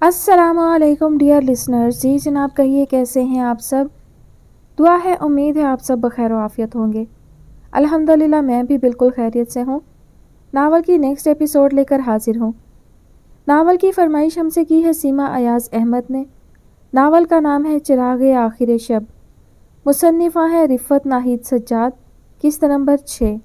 السلام علیکم dear listeners, جی جناب کہیے کیسے ہیں آپ سب؟ دعا ہے، امید ہے آپ سب بخیر و عافیت ہوں گے۔ الحمدللہ میں بھی بالکل خیریت سے ہوں۔ ناول کی نیکسٹ ایپیسوڈ لے کر حاضر ہوں۔ ناول کی فرمائش ہم سے کی ہے سیما ایاز احمد نے۔ ناول کا نام ہے چراغ آخر شب۔ مصنفہ ہے رفت ناہید سجاد۔ قسط نمبر 6۔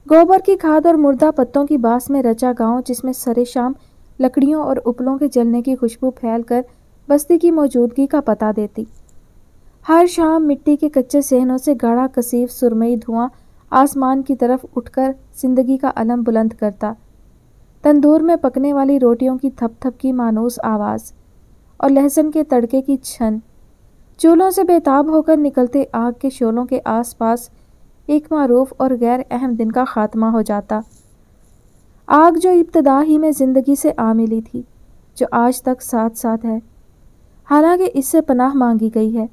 گوبر کی کھاد اور مردہ پتوں کی باس میں رچا گاؤں، جس میں سرے شام لکڑیوں اور اپلوں کے جلنے کی خوشبو پھیل کر بستی کی موجودگی کا پتہ دیتی۔ ہر شام مٹی کے کچے صحنوں سے گاڑھا کثیف سرمئی دھواں آسمان کی طرف اٹھ کر زندگی کا علم بلند کرتا۔ تندور میں پکنے والی روٹیوں کی تھپ تھپ کی مانوس آواز اور لہسن کے تڑکے کی چھن، چولہوں سے بےتاب ہو کر نکلتے آگ کے شعلوں کے آس پاس ایک معروف اور غیر اہم دن کا خاتمہ ہو جاتا۔ آگ جو ابتدا ہی میں زندگی سے آ ملی تھی، جو آج تک ساتھ ساتھ ہے، حالانکہ اس سے پناہ مانگی گئی ہے۔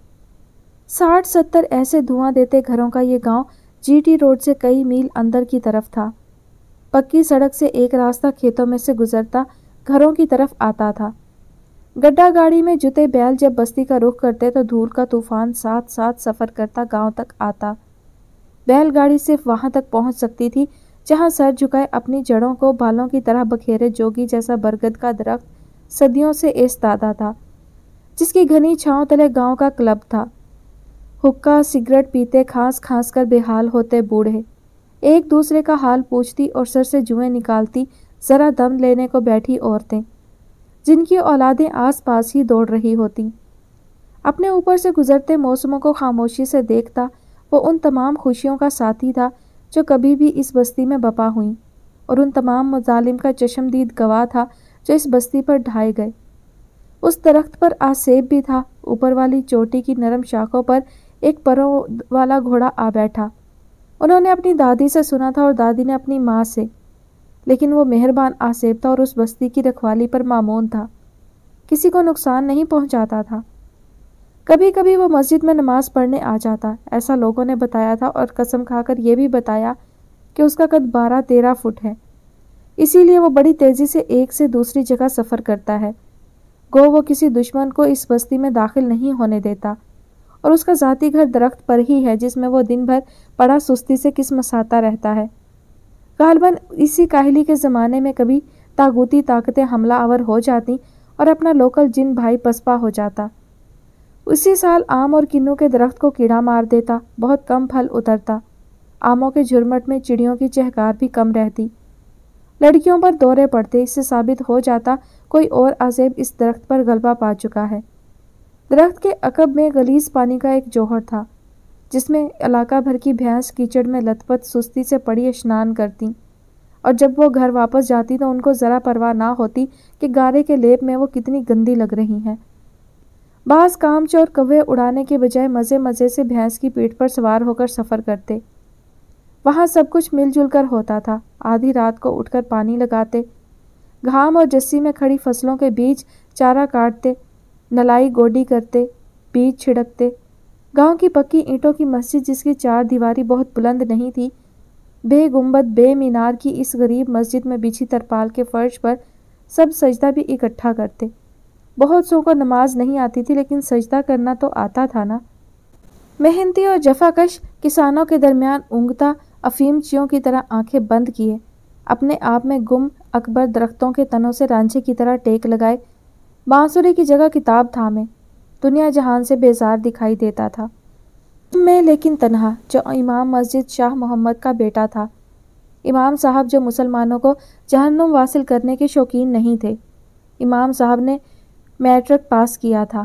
60-70 ایسے دھواں دیتے گھروں کا یہ گاؤں جی ٹی روڈ سے کئی میل اندر کی طرف تھا۔ پکی سڑک سے ایک راستہ کھیتوں میں سے گزرتا گھروں کی طرف آتا تھا۔ گڈھا گاڑی میں جتے بیل جب بستی کا رخ کرتے تو دھول کا طوفان ساتھ ساتھ سفر کرتا گاؤں تک آتا۔ بیل گاڑی صرف وہاں تک پہنچ سکتی تھی جہاں سر جھکائے اپنی جڑوں کو بالوں کی طرح بکھیرے جوگی جیسا برگد کا درخت صدیوں سے ایستادہ تھا، جس کی گھنی چھاؤں تلے گاؤں کا کلب تھا۔ حقہ سگریٹ پیتے کھانس کھانس کر بے حال ہوتے بوڑھے، ایک دوسرے کا حال پوچھتی اور سر سے جوئیں نکالتی ذرا دم لینے کو بیٹھی عورتیں، جن کی اولادیں آس پاس ہی دوڑ رہی ہوتیں۔ اپنے اوپر سے گزرتے موسموں کو خاموشی سے دیکھتا وہ ان تمام خوشیوں کا ساتھی تھا جو کبھی بھی اس بستی میں بپا ہوئیں، اور ان تمام مظالم کا چشمدید گواہ تھا جو اس بستی پر ڈھائے گئے۔ اس درخت پر آسیب بھی تھا، اوپر والی چوٹی کی نرم شاخوں پر ایک پروں والا گھوڑا آ بیٹھا۔ انہوں نے اپنی دادی سے سنا تھا اور دادی نے اپنی ماں سے، لیکن وہ مہربان آسیب تھا اور اس بستی کی رکھوالی پر مامون تھا، کسی کو نقصان نہیں پہنچاتا تھا۔ کبھی کبھی وہ مسجد میں نماز پڑھنے آ جاتا، ایسا لوگوں نے بتایا تھا، اور قسم کھا کر یہ بھی بتایا کہ اس کا قد 12-13 فٹ ہے، اسی لیے وہ بڑی تیزی سے ایک سے دوسری جگہ سفر کرتا ہے۔ گو وہ کسی دشمن کو اس بستی میں داخل نہیں ہونے دیتا، اور اس کا ذاتی گھر درخت پر ہی ہے جس میں وہ دن بھر بڑا سستی سے کسمساتا رہتا ہے۔ غالباً اسی کاہلی کے زمانے میں کبھی طاغوتی طاقتیں حملہ آور ہو جاتی اور اپنا لوکل جن بھائی پسپا ہو جاتا۔ اسی سال آم اور کنو کے درخت کو کیڑا مار دیتا، بہت کم پھل اترتا، آموں کے جھرمٹ میں چڑیوں کی چہکار بھی کم رہتی، لڑکیوں پر دورے پڑتے، اس سے ثابت ہو جاتا کوئی اور عذاب اس درخت پر غلبہ پا چکا ہے۔ درخت کے عقب میں غلیظ پانی کا ایک جوہر تھا، جس میں علاقہ بھر کی بھینس کیچڑ میں لت پت سستی سے پڑی اشنان کرتیں، اور جب وہ گھر واپس جاتی تو ان کو ذرا پرواہ نہ ہوتی کہ گارے کے لیپ میں وہ کتنی گندی لگ رہی ہیں۔ بعض کام چور کوے اڑانے کے بجائے مزے مزے سے بھینس کی پیٹھ پر سوار ہو کر سفر کرتے۔ وہاں سب کچھ مل جل کر ہوتا تھا۔ آدھی رات کو اٹھ کر پانی لگاتے، گھام اور جسی میں کھڑی فصلوں کے بیچ چارہ کاٹتے، نلائی گوڈی کرتے، بیج چھڑکتے۔ گاؤں کی پکی اینٹوں کی مسجد، جس کی 4 دیواری بہت بلند نہیں تھی، بے گنبد بے مینار کی اس غریب مسجد میں بچھی ترپال کے فرش پر سب سجدہ بھی اکٹھا کرتے۔ بہت سو کو نماز نہیں آتی تھی، لیکن سجدہ کرنا تو آتا تھا نا۔ محنتی اور جفاکش کسانوں کے درمیان اونگتا افیم چیوں کی طرح آنکھیں بند کیے، اپنے آپ میں گم اکبر درختوں کے تنوں سے رانجھے کی طرح ٹیک لگائے، بانسری کی جگہ کتاب تھامے، دنیا جہان سے بیزار دکھائی دیتا تھا میں، لیکن تنہا، جو امام مسجد شاہ محمد کا بیٹا تھا، امام صاحب جو مسلمانوں کو جہنم واصل کرنے کے شوقین نہیں تھے۔ امام صاحب نے میٹرک پاس کیا تھا،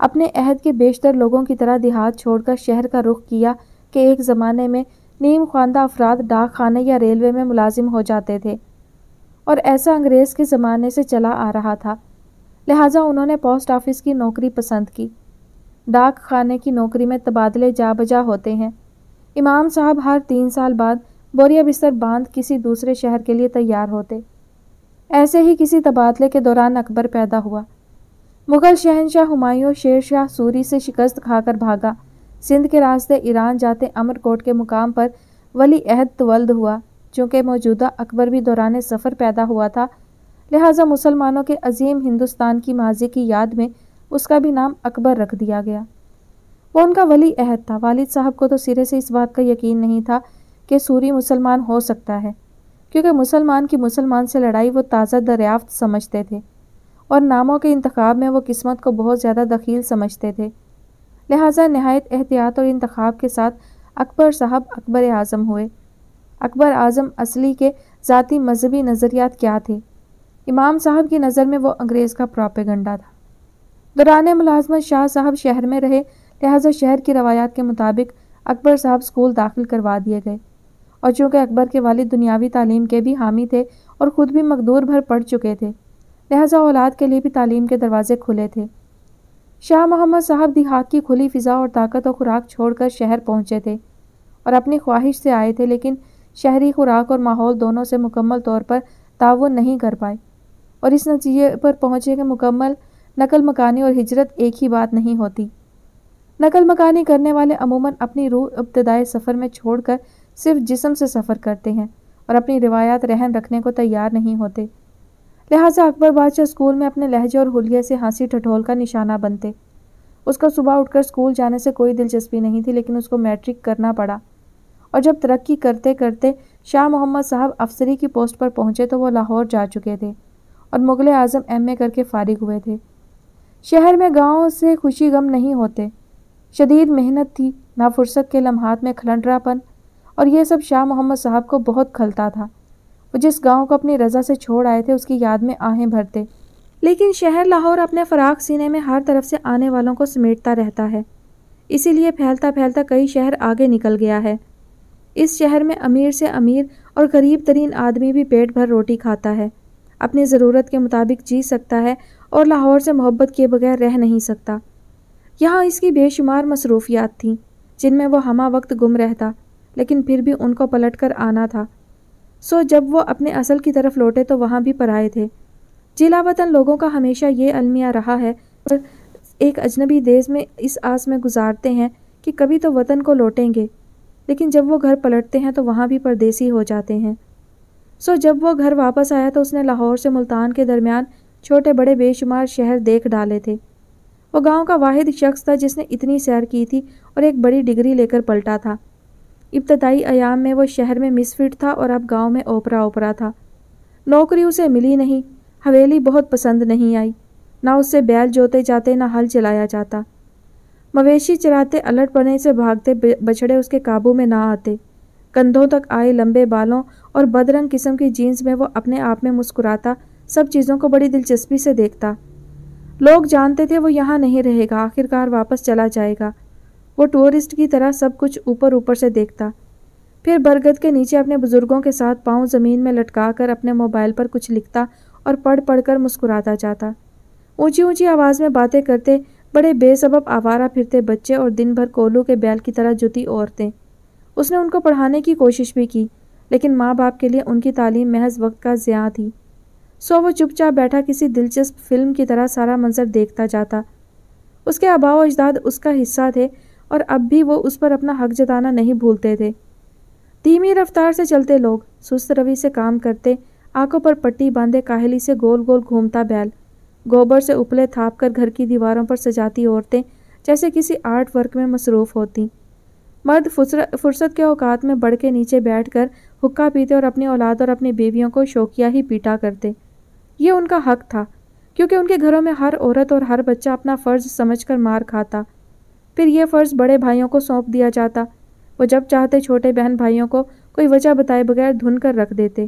اپنے عہد کے بیشتر لوگوں کی طرح دیہات چھوڑ کر شہر کا رخ کیا کہ ایک زمانے میں نیم خواندہ افراد ڈاک خانے یا ریلوے میں ملازم ہو جاتے تھے، اور ایسا انگریز کے زمانے سے چلا آ رہا تھا، لہٰذا انہوں نے پوسٹ آفس کی نوکری پسند کی۔ ڈاک خانے کی نوکری میں تبادلے جا بجا ہوتے ہیں۔ امام صاحب ہر 3 سال بعد بوریا بستر باندھ کسی دوسرے شہر کے لیے تیار ہوتے۔ ایسے ہی کسی تبادلے کے دوران اکبر پیدا ہوا۔ مغل شہنشاہ ہمایوں شیر شاہ سوری سے شکست کھا کر بھاگا۔ سندھ کے راستے ایران جاتے امر کوٹ کے مقام پر ولی عہد تولد ہوا۔ چونکہ موجودہ اکبر بھی دوران سفر پیدا ہوا تھا، لہٰذا مسلمانوں کے عظیم ہندوستان کی ماضی کی یاد میں اس کا بھی نام اکبر رکھ دیا گیا۔ وہ ان کا ولی عہد تھا۔ والد صاحب کو تو سرے سے اس بات کا یقین نہیں تھا کہ سوری مسلمان ہو سکتا ہے، کیونکہ مسلمان کی مسلمان سے لڑائی وہ تازہ دریافت سمجھتے تھے اور ناموں کے انتخاب میں وہ قسمت کو بہت زیادہ دخیل سمجھتے تھے۔ لہٰذا نہایت احتیاط اور انتخاب کے ساتھ اکبر صاحب اکبر اعظم ہوئے۔ اکبر اعظم اصلی کے ذاتی مذہبی نظریات کیا تھے؟ امام صاحب کی نظر میں وہ انگریز کا پراپیگنڈا تھا۔ دوران ملازمت شاہ صاحب شہر میں رہے، لہٰذا شہر کی روایات کے مطابق اکبر صاحب اسکول داخل کروا دیے گئے، اور چونکہ اکبر کے والد دنیاوی تعلیم کے بھی حامی تھے اور خود بھی مقدور بھر پڑھ چکے تھے، لہٰذا اولاد کے لیے بھی تعلیم کے دروازے کھلے تھے۔ شاہ محمد صاحب دیہات کی کھلی فضا اور طاقت و خوراک چھوڑ کر شہر پہنچے تھے اور اپنی خواہش سے آئے تھے، لیکن شہری خوراک اور ماحول دونوں سے مکمل طور پر تعاون نہیں کر پائے اور اس نتیجے پر پہنچے کہ مکمل نقل مکانی اور ہجرت ایک ہی بات نہیں ہوتی۔ نقل مکانی کرنے والے عموماً اپنی روح ابتدائے سفر میں چھوڑ کر صرف جسم سے سفر کرتے ہیں اور اپنی روایات رہن رکھنے کو تیار نہیں ہوتے۔ لہٰذا اکبر بادشاہ اسکول میں اپنے لہجے اور حلیے سے ہنسی ٹھٹول کا نشانہ بنتے۔ اس کو صبح اٹھ کر اسکول جانے سے کوئی دلچسپی نہیں تھی، لیکن اس کو میٹرک کرنا پڑا، اور جب ترقی کرتے کرتے شاہ محمد صاحب افسری کی پوسٹ پر پہنچے تو وہ لاہور جا چکے تھے اور مغل اعظم ایم اے کر کے فارغ ہوئے تھے۔ شہر میں گاؤں سے خوشی غم نہیں ہوتے، شدید محنت تھی، نہ فرصت کے لمحات میں کھلنڈرا پن، اور یہ سب شاہ محمد صاحب کو بہت کھلتا تھا۔ وہ جس گاؤں کو اپنی رضا سے چھوڑ آئے تھے اس کی یاد میں آہیں بھرتے، لیکن شہر لاہور اپنے فراخ سینے میں ہر طرف سے آنے والوں کو سمیٹتا رہتا ہے، اسی لیے پھیلتا پھیلتا کئی شہر آگے نکل گیا ہے۔ اس شہر میں امیر سے امیر اور غریب ترین آدمی بھی پیٹ بھر روٹی کھاتا ہے، اپنی ضرورت کے مطابق جی سکتا ہے اور لاہور سے محبت کیے بغیر رہ نہیں سکتا۔ یہاں اس کی بے شمار مصروفیات تھیں جن میں وہ ہمہ وقت گم رہتا، لیکن پھر بھی ان کو پلٹ کر آنا تھا۔ سو جب وہ اپنے اصل کی طرف لوٹے تو وہاں بھی پرائے تھے۔ جلا وطن لوگوں کا ہمیشہ یہ المیہ رہا ہے اور ایک اجنبی دیش میں اس آس میں گزارتے ہیں کہ کبھی تو وطن کو لوٹیں گے، لیکن جب وہ گھر پلٹتے ہیں تو وہاں بھی پردیسی ہو جاتے ہیں۔ سو جب وہ گھر واپس آیا تو اس نے لاہور سے ملتان کے درمیان چھوٹے بڑے بے شمار شہر دیکھ ڈالے تھے۔ وہ گاؤں کا واحد شخص تھا جس نے اتنی سیر کی تھی اور ایک بڑی ڈگری لے کر پلٹا تھا۔ ابتدائی ایام میں وہ شہر میں مس فٹ تھا اور اب گاؤں میں اوپرا اوپرا تھا۔ نوکری اسے ملی نہیں، حویلی بہت پسند نہیں آئی، نہ اس سے بیل جوتے جاتے نہ ہل چلایا جاتا۔ مویشی چراتے الٹ پڑنے سے بھاگتے بچھڑے اس کے قابو میں نہ آتے۔ کندھوں تک آئے لمبے بالوں اور بدرنگ قسم کی جینس میں وہ اپنے آپ میں مسکراتا، سب چیزوں کو بڑی دلچسپی سے دیکھتا۔ لوگ جانتے تھے وہ یہاں نہیں رہے گا، آخرکار واپس چلا جائے گا۔ وہ ٹورسٹ کی طرح سب کچھ اوپر اوپر سے دیکھتا، پھر برگد کے نیچے اپنے بزرگوں کے ساتھ پاؤں زمین میں لٹکا کر اپنے موبائل پر کچھ لکھتا اور پڑھ پڑھ کر مسکراتا جاتا۔ اونچی اونچی آواز میں باتیں کرتے بڑے بے سبب آوارہ پھرتے بچے اور دن بھر کولو کے بیل کی طرح جتی عورتیں۔ اس نے ان کو پڑھانے کی کوشش بھی کی، لیکن ماں باپ کے لیے ان کی تعلیم محض وقت کا ضیاع تھی۔ سو وہ چپ چاپ بیٹھا کسی دلچسپ فلم کی طرح سارا منظر دیکھتا جاتا۔ اس کے آباء و اجداد اس کا حصہ تھے اور اب بھی وہ اس پر اپنا حق جتانا نہیں بھولتے تھے۔ دھیمی رفتار سے چلتے لوگ، سست روی سے کام کرتے، آنکھوں پر پٹی باندھے کاہلی سے گول گول گھومتا بیل، گوبر سے اپلے تھاپ کر گھر کی دیواروں پر سجاتی عورتیں جیسے کسی آرٹ ورک میں مصروف ہوتی۔ مرد فرصت کے اوقات میں بڑھ کے نیچے بیٹھ کر حقہ پیتے اور اپنی اولاد اور اپنی بیویوں کو شوقیہ ہی پیٹا کرتے۔ یہ ان کا حق تھا، کیونکہ ان کے گھروں میں ہر عورت اور ہر بچہ اپنا فرض سمجھ کر مار کھاتا۔ پھر یہ فرض بڑے بھائیوں کو سونپ دیا جاتا۔ وہ جب چاہتے چھوٹے بہن بھائیوں کو کوئی وجہ بتائے بغیر دھن کر رکھ دیتے۔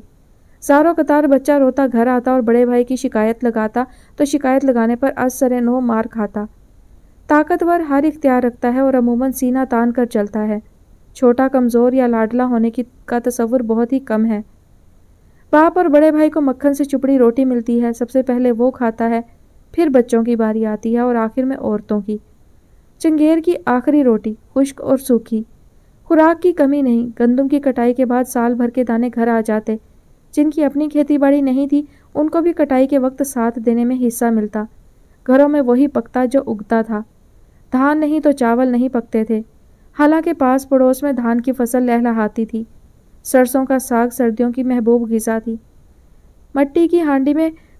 زاروں قطار بچہ روتا گھر آتا اور بڑے بھائی کی شکایت لگاتا تو شکایت لگانے پر از سر نو مار کھاتا۔ طاقتور ہر اختیار رکھتا ہے اور عموماً سینہ تان کر چلتا ہے۔ چھوٹا کمزور یا لاڈلا ہونے کا تصور بہت ہی کم ہے۔ باپ اور بڑے بھائی کو مکھن سے چپڑی روٹی ملتی ہے، سب سے پہلے وہ کھاتا ہے، پھر بچوں کی باری آتی ہے اور آخر میں عورتوں کی۔ چنگیر کی آخری روٹی، خشک اور سوکھی۔ خوراک کی کمی نہیں، گندم کی کٹائی کے بعد سال بھر کے دانے گھر آ جاتے۔ جن کی اپنی کھیتی باڑی نہیں تھی ان کو بھی کٹائی کے وقت ساتھ دینے میں حصہ ملتا۔ گھروں میں وہی پکتا جو اگتا تھا۔ دھان نہیں تو چاول نہیں پکتے تھے، حالانکہ پاس پڑوس میں دھان کی فصل لہلہاتی تھی۔ سرسوں کا ساگ سردیوں کی محبوب غذا تھی۔ مٹی کی ہانڈی میں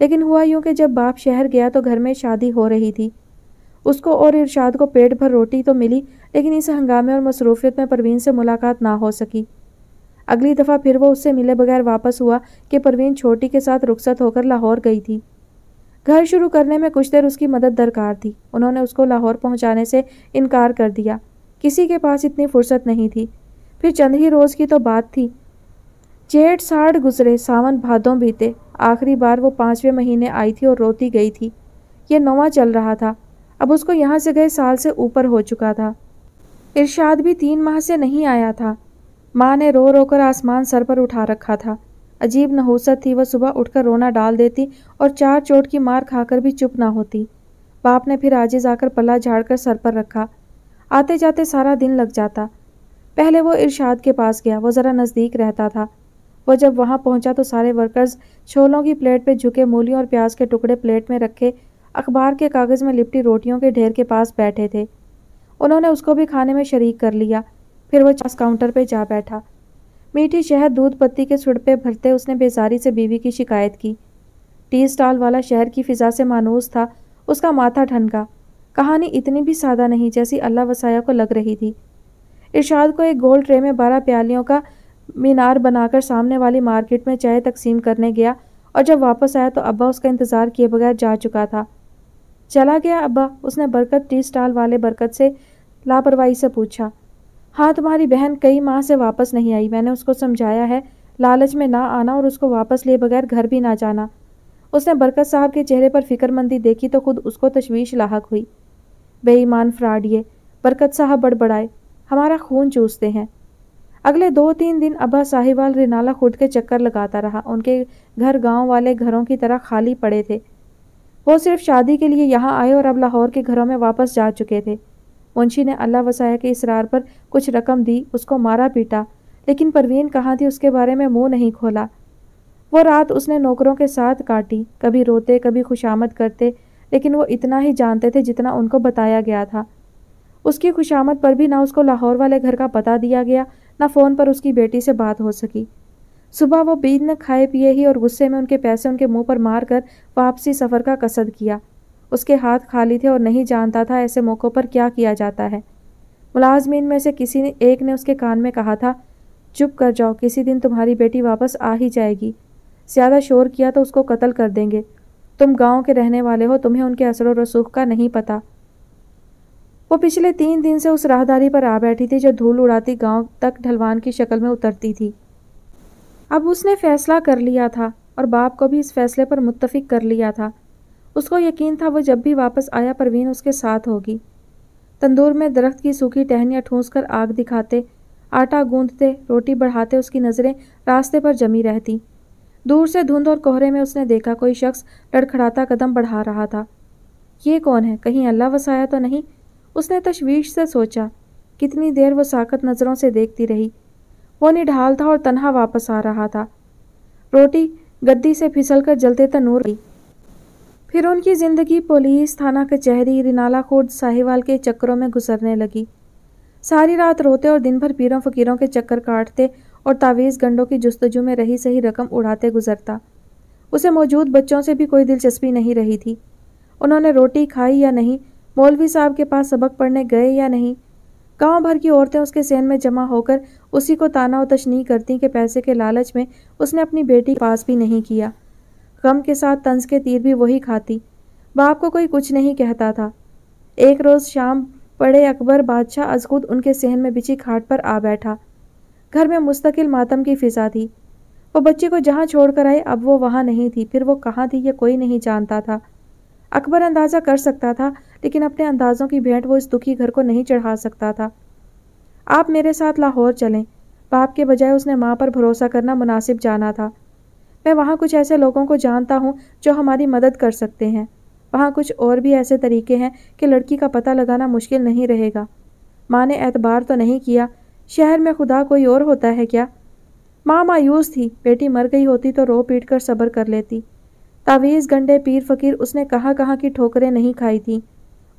لیکن ہوا یوں کہ جب باپ شہر گیا تو گھر میں شادی ہو رہی تھی۔ اس کو اور ارشاد کو پیٹ بھر روٹی تو ملی، لیکن اس ہنگامے اور مصروفیت میں پروین سے ملاقات نہ ہو سکی۔ اگلی دفعہ پھر وہ اس سے ملے بغیر واپس ہوا کہ پروین چھوٹی کے ساتھ رخصت ہو کر لاہور گئی تھی۔ گھر شروع کرنے میں کچھ دیر اس کی مدد درکار تھی۔ انہوں نے اس کو لاہور پہنچانے سے انکار کر دیا، کسی کے پاس اتنی فرصت نہیں تھی۔ پھر چند ہی روز کی تو بات تھی۔ جیٹھ ساڑھ گزرے، ساون بھادوں بیتے۔ آخری بار وہ 5ویں مہینے آئی تھی اور روتی گئی تھی۔ یہ 9واں چل رہا تھا۔ اب اس کو یہاں سے گئے سال سے اوپر ہو چکا تھا۔ ارشاد بھی 3 ماہ سے نہیں آیا تھا۔ ماں نے رو رو کر آسمان سر پر اٹھا رکھا تھا۔ عجیب نحوست تھی، وہ صبح اٹھ کر رونا ڈال دیتی اور 4 چوٹ کی مار کھا کر بھی چپ نہ ہوتی۔ باپ نے پھر عاجز آ کر پلہ جھاڑ کر سر پر رکھا۔ آتے جاتے سارا دن لگ جاتا۔ پہلے وہ ارشاد کے پاس گیا، وہ ذرا نزدیک رہتا تھا۔ وہ جب وہاں پہنچا تو سارے ورکرز چھولوں کی پلیٹ پہ جھکے مولیوں اور پیاز کے ٹکڑے پلیٹ میں رکھے اخبار کے کاغذ میں لپٹی روٹیوں کے ڈھیر کے پاس بیٹھے تھے۔ انہوں نے اس کو بھی کھانے میں شریک کر لیا۔ پھر وہ کاؤنٹر پہ جا بیٹھا۔ میٹھی شہد دودھ پتی کے سڑپے بھرتے اس نے بیزاری سے بیوی کی شکایت کی۔ ٹی سٹال والا شہر کی فضا سے مانوس تھا۔ اس کا ماتھا ٹھنکا۔ کہانی اتنی بھی سادہ نہیں جیسی اللہ وسایہ کو لگ رہی تھی۔ ارشاد کو ایک گول ٹرے میں 12 پیالیوں کا مینار بنا کر سامنے والی مارکیٹ میں چائے تقسیم کرنے گیا، اور جب واپس آیا تو ابا اس کا انتظار کیے بغیر جا چکا تھا۔ چلا گیا ابا؟ اس نے برکت ٹی سٹال والے برکت سے لاپرواہی سے پوچھا۔ ہاں، تمہاری بہن کئی ماہ سے واپس نہیں آئی۔ میں نے اس کو سمجھایا ہے لالچ میں نہ آنا اور اس کو واپس لیے بغیر گھر بھی نہ جانا۔ اس نے برکت صاحب کے چہرے پر فکر مندی دیکھی تو خود اس کو تشویش لاحق ہوئی۔ بے ایمان فراڈ یہ! برکت صاحب بڑبڑائے، ہمارا خون چوستے ہیں۔ اگلے 2-3 دن ابا ساہیوال رینالہ خورد کے چکر لگاتا رہا۔ ان کے گھر گاؤں والے گھروں کی طرح خالی پڑے تھے۔ وہ صرف شادی کے لیے یہاں آئے اور اب لاہور کے گھروں میں واپس جا چکے تھے۔ منشی نے اللہ وسایہ کے اصرار پر کچھ رقم دی، اس کو مارا پیٹا، لیکن پروین کہاں تھی اس کے بارے میں منہ نہیں کھولا۔ وہ رات اس نے نوکروں کے ساتھ کاٹی، کبھی روتے کبھی خوشامد کرتے، لیکن وہ اتنا ہی جانتے تھے جتنا ان کو بتایا گیا تھا۔ اس کی خوشامد پر بھی نہ اس کو لاہور والے گھر کا پتہ دیا گیا، نہ فون پر اس کی بیٹی سے بات ہو سکی۔ صبح وہ بین کھائے پیے ہی اور غصے میں ان کے پیسے ان کے منہ پر مار کر واپسی سفر کا قصد کیا۔ اس کے ہاتھ خالی تھے اور نہیں جانتا تھا ایسے موقعوں پر کیا کیا جاتا ہے۔ ملازمین میں سے کسی نے ایک نے اس کے کان میں کہا تھا، چپ کر جاؤ، کسی دن تمہاری بیٹی واپس آ ہی جائے گی۔ زیادہ شور کیا تو اس کو قتل کر دیں گے۔ تم گاؤں کے رہنے والے ہو، تمہیں ان کے اثر و رسوخ کا نہیں پتہ۔ وہ پچھلے 3 دن سے اس راہداری پر آ بیٹھی تھی جو دھول اڑاتی گاؤں تک ڈھلوان کی شکل میں اترتی تھی۔ اب اس نے فیصلہ کر لیا تھا اور باپ کو بھی اس فیصلے پر متفق کر لیا تھا۔ اس کو یقین تھا وہ جب بھی واپس آیا پروین اس کے ساتھ ہوگی۔ تندور میں درخت کی سوکھی ٹہنیاں ٹھونس کر آگ دکھاتے، آٹا گوندتے، روٹی بڑھاتے اس کی نظریں راستے پر جمی رہتی۔ دور سے دھند اور کوہرے میں اس نے دیکھا کوئی شخص لڑکھڑاتا قدم بڑھا رہا تھا۔ یہ کون ہے؟ کہیں اللہ وسایہ تو نہیں؟ اس نے تشویش سے سوچا۔ کتنی دیر وہ ساکت نظروں سے دیکھتی رہی۔ وہ نڈھال تھا اور تنہا واپس آ رہا تھا۔ روٹی گدی سے پھسل کر جلتے تنور گئی۔ پھر ان کی زندگی پولیس تھانہ کچہری رینالہ خورد ساہیوال کے چکروں میں گزرنے لگی۔ ساری رات روتے اور دن بھر پیروں فقیروں کے چکر کاٹتے اور تعویذ گنڈوں کی جستجو میں رہی سہی رقم اڑاتے گزرتا۔ اسے موجود بچوں سے بھی کوئی دلچسپی نہیں رہی تھی۔ انہوں نے روٹی کھائی یا نہیں، مولوی صاحب کے پاس سبق پڑھنے گئے یا نہیں، گاؤں بھر کی عورتیں اس کے صحن میں جمع ہو کر اسی کو طعنہ و تشنیع کرتی کہ پیسے کے لالچ میں اس نے اپنی بیٹی کے پاس بھی نہیں کیا۔ غم کے ساتھ طنز کے تیر بھی وہی کھاتی۔ باپ کو کوئی کچھ نہیں کہتا تھا۔ ایک روز شام پڑے اکبر بادشاہ از خود ان کے صحن میں بچھی کھاٹ پر آ بیٹھا۔ گھر میں مستقل ماتم کی فضا تھی۔ وہ بچی کو جہاں چھوڑ کر آئے اب وہ وہاں نہیں تھی، پھر وہ کہاں تھی یہ کوئی نہیں جانتا تھا۔ اکبر اندازہ کر سکتا تھا، لیکن اپنے اندازوں کی بھیٹ وہ اس دکھی گھر کو نہیں چڑھا سکتا تھا۔ آپ میرے ساتھ لاہور چلیں۔ باپ کے بجائے اس نے ماں پر بھروسہ کرنا مناسب جانا تھا۔ میں وہاں کچھ ایسے لوگوں کو جانتا ہوں جو ہماری مدد کر سکتے ہیں۔ وہاں کچھ اور بھی ایسے طریقے ہیں کہ لڑکی کا پتہ لگانا مشکل نہیں رہے گا۔ ماں نے اعتبار تو نہیں کیا، شہر میں خدا کوئی اور ہوتا ہے کیا؟ ماں مایوس تھی، بیٹی مر گئی ہوتی تو رو پیٹ کر صبر کر لیتی۔ تعویذ گنڈے پیر فقیر اس نے کہاں کہاں کی ٹھوکریں نہیں کھائی تھیں،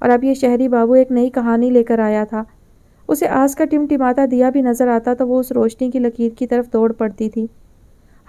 اور اب یہ شہری بابو ایک نئی کہانی لے کر آیا تھا۔ اسے آس کا ٹمٹماتا دیا بھی نظر آتا تو وہ اس روشنی کی لکیر کی طرف دوڑ پڑتی تھی۔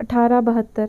1872।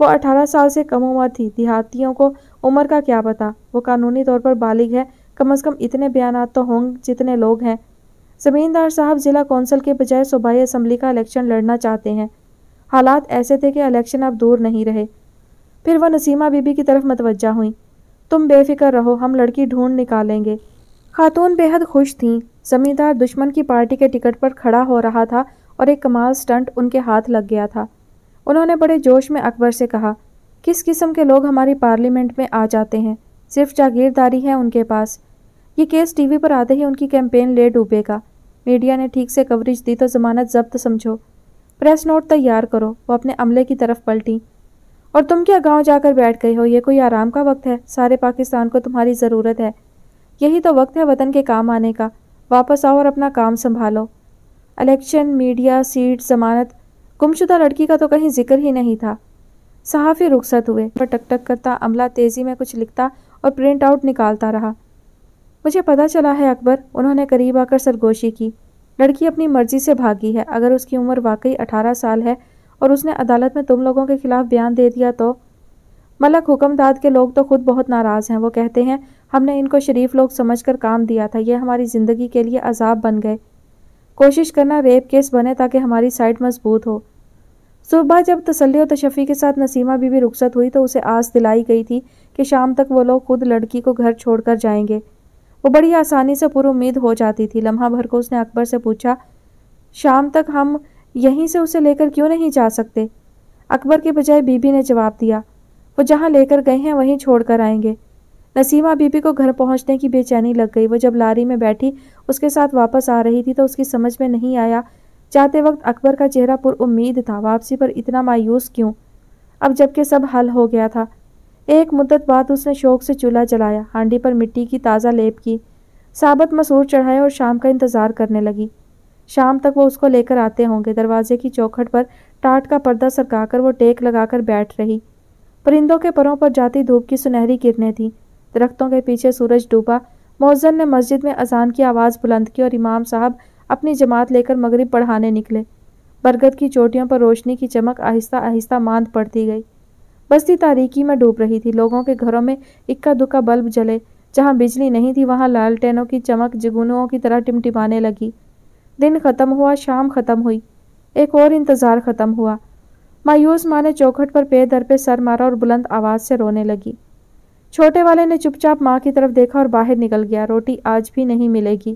وہ 18 سال سے کم عمر تھی۔ دیہاتیوں کو عمر کا کیا پتا، وہ قانونی طور پر بالغ ہے، کم از کم اتنے بیانات تو ہوں جتنے لوگ ہیں۔ زمیندار صاحب ضلع کونسل کے بجائے صوبائی اسمبلی کا الیکشن لڑنا چاہتے ہیں۔ حالات ایسے تھے کہ الیکشن اب دور نہیں رہے۔ پھر وہ نسیمہ بی بی کی طرف متوجہ ہوئیں۔ تم بے فکر رہو، ہم لڑکی ڈھونڈ نکالیں گے۔ خاتون بے حد خوش تھیں۔ زمیندار دشمن کی پارٹی کے ٹکٹ پر کھڑا ہو رہا تھا اور ایک کمال سٹنٹ ان کے ہاتھ لگ گیا تھا۔ انہوں نے بڑے جوش میں اکبر سے کہا، کس قسم کے لوگ ہماری پارلیمنٹ میں آ جاتے ہیں، صرف جاگیرداری ہے ان کے پاس۔ یہ کیس ٹی وی پر آتے ہی ان کی کیمپین لے ڈوبے گا۔ میڈیا نے ٹھیک سے کوریج دی تو ضمانت ضبط سمجھو۔ پریس نوٹ تیار کرو۔ وہ اپنے عملے کی طرف پلٹیں۔ اور تم کیا گاؤں جا کر بیٹھ گئے ہو؟ یہ کوئی آرام کا وقت ہے؟ سارے پاکستان کو تمہاری ضرورت ہے۔ یہی تو وقت ہے وطن کے کام آنے کا۔ واپس آؤ اور اپنا کام سنبھالو۔ الیکشن، میڈیا، سیٹ، ضمانت، گمشدہ لڑکی کا تو کہیں ذکر ہی نہیں تھا۔ صحافی رخصت ہوئے۔ پر ٹک ٹک کرتا عملہ تیزی میں کچھ لکھتا اور پرنٹ آؤٹ نکالتا رہا۔ مجھے پتہ چلا ہے اکبر، انہوں نے قریب آ کر سرگوشی کی۔ لڑکی اپنی مرضی سے بھاگی ہے۔ اگر اس کی عمر واقعی 18 سال ہے اور اس نے عدالت میں تم لوگوں کے خلاف بیان دے دیا تو؟ ملک حکمداد کے لوگ تو خود بہت ناراض ہیں۔ وہ کہتے ہیں ہم نے ان کو شریف لوگ سمجھ کر کام دیا تھا، یہ ہماری زندگی کے لیے عذاب بن گئے۔ کوشش کرنا ریپ کیس بنے تاکہ ہماری سائٹ مضبوط ہو۔ صبح جب تسلی و تشفی کے ساتھ نسیمہ بی بی رخصت ہوئی تو اسے آس دلائی گئی تھی کہ شام تک وہ لوگ خود لڑکی کو گھر چھوڑ کر جائیں گے۔ وہ بڑی آسانی سے پر امید ہو جاتی تھی۔ لمحہ بھر کو اس نے اکبر سے پوچھا، شام تک ہم یہیں سے اسے لے کر کیوں نہیں جا سکتے؟ اکبر کے بجائے بی بی نے جواب دیا، وہ جہاں لے کر گئے ہیں وہیں چھوڑ کر آئیں گے۔ نسیمہ بی بی کو گھر پہنچنے کی بے چینی لگ گئی۔ وہ جب لاری میں بیٹھی اس کے ساتھ واپس آ رہی تھی تو اس کی سمجھ میں نہیں آیا جاتے وقت اکبر کا چہرہ پر امید تھا، واپسی پر اتنا مایوس کیوں؟ اب جبکہ سب حل ہو گیا تھا۔ ایک مدت بعد اس نے شوق سے چولہا جلایا، ہانڈی پر مٹی کی تازہ لیپ کی، ثابت مسور چڑھائے اور شام کا انتظار کرنے لگی۔ شام تک وہ اس کو لے کر آتے ہوں گے۔ دروازے کی چوکھٹ پر ٹاٹ کا پردہ سرکا کر وہ ٹیک لگا کر بیٹھ رہی۔ پرندوں کے پروں پر جاتی دھوپ کی سنہری کرنیں تھیں۔ درختوں کے پیچھے سورج ڈوبا۔ مؤذن نے مسجد میں اذان کی آواز بلند کی اور امام صاحب اپنی جماعت لے کر مغرب پڑھانے نکلے۔ برگد کی چوٹیوں پر روشنی کی چمک آہستہ آہستہ ماند پڑتی گئی۔ بستی تاریکی میں ڈوب رہی تھی۔ لوگوں کے گھروں میں اکا دکا بلب جلے۔ جہاں بجلی نہیں تھی وہاں لالٹینوں کی چمک جگنوں کی طرح ٹمٹمانے لگی۔ دن ختم ہوا، شام ختم ہوئی، ایک اور انتظار ختم ہوا۔ مایوس ماں نے چوکھٹ پر پے در پہ سر مارا اور بلند آواز سے رونے لگی۔ چھوٹے والے نے چپ چاپ ماں کی طرف دیکھا اور باہر نکل گیا۔ روٹی آج بھی نہیں ملے گی۔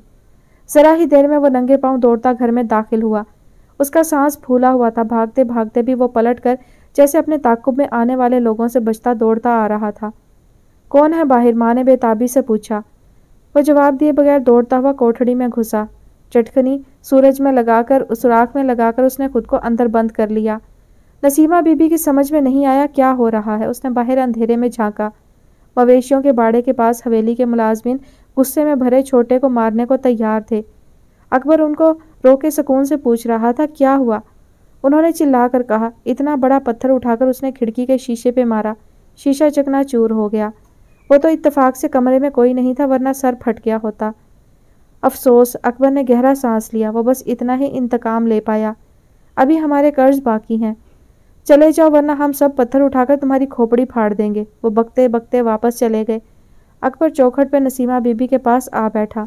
ذرا ہی دیر میں وہ ننگے پاؤں دوڑتا گھر میں داخل ہوا۔ اس کا سانس پھولا ہوا تھا۔ بھاگتے بھاگتے بھی وہ پلٹ کر جیسے اپنے تعاقب میں آنے والے لوگوں سے بچتا دوڑتا آ رہا تھا۔ کون ہے باہر؟ ماں نے بے تابی سے پوچھا۔ وہ جواب دیے بغیر دوڑتا ہوا کوٹھڑی میں گھسا۔ چٹکنی سوراخ میں لگا کر اس نے خود کو اندر بند کر لیا۔ نسیمہ بی بی کی سمجھ میں نہیں آیا کیا ہو رہا ہے۔ اس نے باہر اندھیرے میں جھانکا۔ مویشیوں کے باڑے کے پاس حویلی کے ملازمین غصے میں بھرے چھوٹے کو مارنے کو تیار تھے۔ اکبر ان کو روکے سکون سے پوچھ رہا تھا، کیا ہوا؟ انہوں نے چلا کر کہا۔ اتنا بڑا پتھر اٹھا کر اس نے کھڑکی کے شیشے پہ مارا۔ شیشہ چکنا چور ہو گیا۔ وہ تو اتفاق سے کمرے میں کوئی نہیں تھا ورنہ سر پھٹ گیا ہوتا۔ افسوس، اکبر نے گہرا سانس لیا۔ وہ بس اتنا ہی انتقام لے پایا۔ ابھی ہمارے قرض باقی ہیں۔ چلے جاؤ ورنہ ہم سب پتھر اٹھا کر تمہاری کھوپڑی پھاڑ دیں گے۔ وہ بکتے بکتے واپس چلے گئے۔ اکبر چوکھٹ پہ نسیمہ بی بی کے پاس آ بیٹھا۔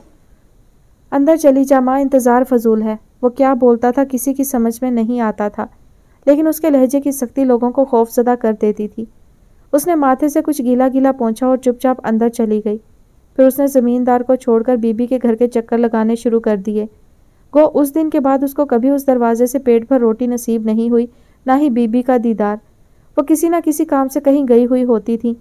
اندر چلی جا ماں، انتظار فضول ہے۔ وہ کیا بولتا تھا کسی کی سمجھ میں نہیں آتا تھا، لیکن اس کے لہجے کی سختی لوگوں کو خوف زدہ کر دیتی تھی۔ اس نے ماتھے سے کچھ گیلا گیلا پونچھا اور چپ چاپ اندر چلی گئی۔ پھر اس نے زمیندار کو چھوڑ کر بی بی کے گھر کے چکر لگانے شروع کر دیے۔ گو اس دن کے بعد اس کو کبھی اس دروازے سے پیٹ بھر روٹی نصیب نہیں ہوئی، نہ ہی بی بی کا دیدار۔ وہ کسی نہ کسی کام سے کہیں گئی ہوئی ہوتی تھی۔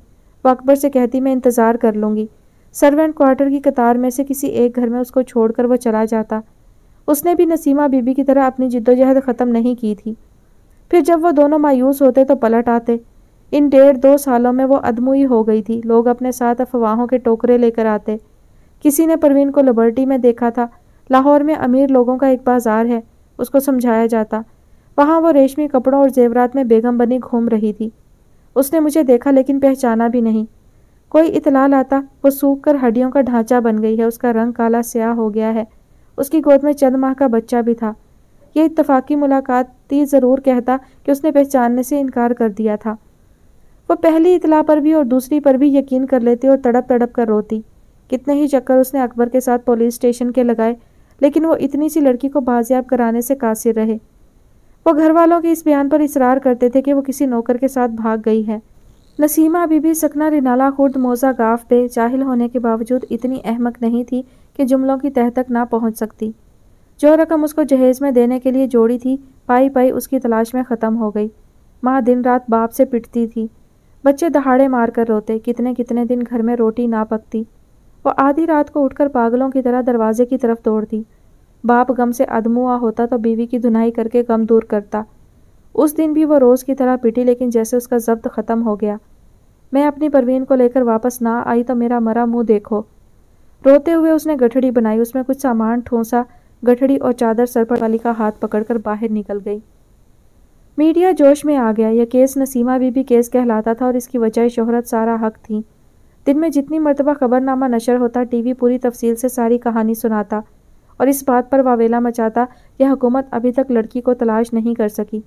وہ اکبر سے کہتی، میں انتظار کر لوں گی۔ سرونٹ کوارٹر کی قطار میں سے کسی ایک گھر میں اس کو چھوڑ کر وہ چلا جاتا۔ اس نے بھی نسیمہ بی بی کی طرح اپنی جدوجہد ختم نہیں کی تھی۔ پھر جب وہ دونوں مایوس ہوتے تو پلٹ آتے۔ ان 1.5-2 سالوں میں وہ ادموئی ہو گئی تھی۔ لوگ اپنے ساتھ افواہوں کے ٹوکرے لے کر آتے۔ کسی نے پروین کو لبرٹی میں دیکھا تھا۔ لاہور میں امیر لوگوں کا ایک بازار ہے، اس کو سمجھایا جاتا۔ وہاں وہ ریشمی کپڑوں اور زیورات میں بیگم بنی گھوم رہی تھی۔ اس نے مجھے دیکھا لیکن پہچانا بھی نہیں۔ کوئی اطلاع لاتا، وہ سوکھ کر ہڈیوں کا ڈھانچہ بن گئی ہے، اس کا رنگ کالا سیاہ ہو گیا ہے، اس کی گود میں چند ماہ کا بچہ بھی تھا۔ یہ اتفاقی ملاقاتی ضرور کہتا کہ اس نے پہچاننے سے انکار کر دیا تھا۔ وہ پہلی اطلاع پر بھی اور دوسری پر بھی یقین کر لیتی اور تڑپ تڑپ کر روتی۔ کتنے ہی چکر اس نے اکبر کے ساتھ پولیس اسٹیشن کے لگائے، لیکن وہ اتنی سی لڑکی کو بازیاب کرانے سے قاصر رہے۔ وہ گھر والوں کے اس بیان پر اصرار کرتے تھے کہ وہ کسی نوکر کے ساتھ بھاگ گئی ہے۔ نسیمہ بی بی سکنہ رینالہ خورد موزہ گاف پہ جاہل ہونے کے باوجود اتنی احمق نہیں تھی کہ جملوں کی تہہ تک نہ پہنچ سکتی۔ جو رقم اس کو جہیز میں دینے کے لیے جوڑی تھی، پائی پائی اس کی تلاش میں ختم ہو گئی۔ ماں دن رات باپ سے پٹتی تھی، بچے دہاڑے مار کر روتے، کتنے کتنے دن گھر میں روٹی نہ پکتی۔ وہ آدھی رات کو اٹھ کر پاگلوں کی طرح دروازے کی طرف دوڑتی۔ باپ غم سے ادموا ہوتا تو بیوی کی دھنائی کر کے غم دور کرتا۔ اس دن بھی وہ روز کی طرح پٹی، لیکن جیسے اس کا ضبط ختم ہو گیا۔ میں اپنی پروین کو لے کر واپس نہ آئی تو میرا مرا منہ دیکھو۔ روتے ہوئے اس نے گٹھڑی بنائی، اس میں کچھ سامان ٹھونسا، گٹھڑی اور چادر سر پر والی کا ہاتھ پکڑ کر باہر نکل گئی۔ میڈیا جوش میں آ گیا۔ یہ case Naseema Bibi case کہلاتا تھا اور اس کی وجہ شہرت سارا حق تھی۔ دن میں جتنی مرتبہ خبر نامہ نشر ہوتا، ٹی وی پوری تفصیل سے ساری کہانی سناتا اور اس بات پر واویلا مچاتا کہ حکومت ابھی تک لڑکی کو تلاش نہیں کر سکی۔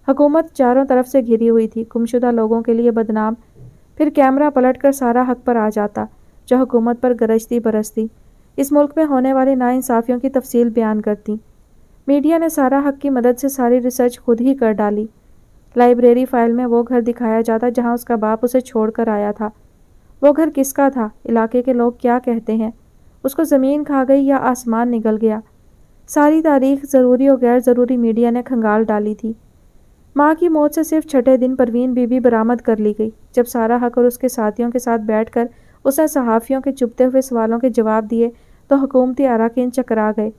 حکومت چاروں طرف سے گھری ہوئی تھی، گمشدہ لوگوں کے لیے بدنام۔ پھر کیمرہ پلٹ کر سارا حق پر آ جاتا، جو حکومت پر گرجتی برستی، اس ملک میں ہونے والی ناانصافیوں کی تفصیل بیان کرتی۔ میڈیا نے سارا حق کی مدد سے ساری ریسرچ خود ہی کر ڈالی۔ لائبریری فائل میں وہ گھر دکھایا جاتا جہاں اس کا باپ اسے چھوڑ کر آیا تھا۔ وہ گھر کس کا تھا، علاقے کے لوگ کیا کہتے ہیں، اس کو زمین کھا گئی یا آسمان نگل گیا۔ ساری تاریخ ضروری اور غیر ضروری میڈیا نے کھنگال ڈالی تھی۔ ماں کی موت سے صرف چھٹے دن پروین بی بی برآمد کر لی گئی، جب سارا حق اور اس کے ساتھیوں کے ساتھ بیٹھ کر اس نے صحافیوں کے چبھتے ہوئے سوالوں کے جواب دیے تو حکومتی اراکین چکرا گئے۔